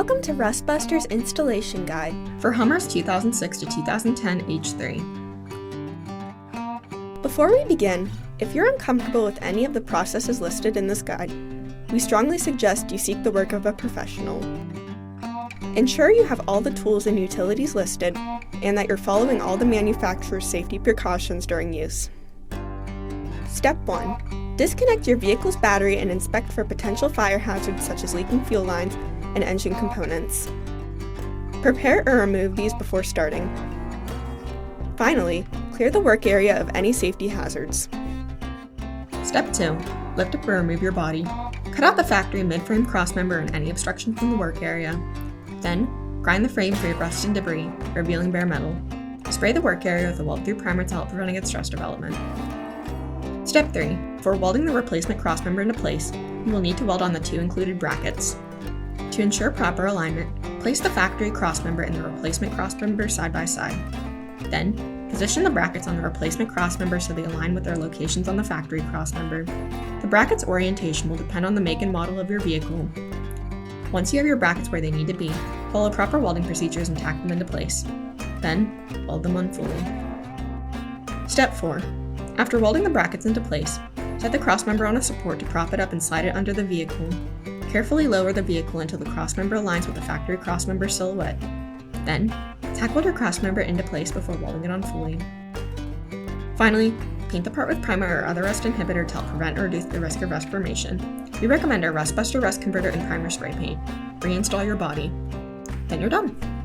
Welcome to Rustbuster's Installation Guide for Hummer's 2006 to 2010 H3. Before we begin, if you're uncomfortable with any of the processes listed in this guide, we strongly suggest you seek the work of a professional. Ensure you have all the tools and utilities listed, and that you're following all the manufacturer's safety precautions during use. Step 1. Disconnect your vehicle's battery and inspect for potential fire hazards such as leaking fuel lines and engine components. Prepare or remove these before starting. Finally, clear the work area of any safety hazards. Step 2. Lift up or remove your body. Cut out the factory mid-frame crossmember and any obstruction from the work area. Then, grind the frame free of rust and debris, revealing bare metal. Spray the work area with a weld-through primer to help preventing its stress development. Step 3. For welding the replacement crossmember into place, you will need to weld on the two included brackets. To ensure proper alignment, place the factory crossmember and the replacement crossmember side by side. Then, position the brackets on the replacement crossmember so they align with their locations on the factory crossmember. The brackets' orientation will depend on the make and model of your vehicle. Once you have your brackets where they need to be, follow proper welding procedures and tack them into place. Then, weld them on fully. Step 4. After welding the brackets into place, set the crossmember on a support to prop it up and slide it under the vehicle. Carefully lower the vehicle until the crossmember aligns with the factory crossmember silhouette. Then, tack weld your crossmember into place before welding it on fully. Finally, paint the part with primer or other rust inhibitor to help prevent or reduce the risk of rust formation. We recommend our Rustbuster Rust Converter and Primer Spray Paint. Reinstall your body. Then you're done.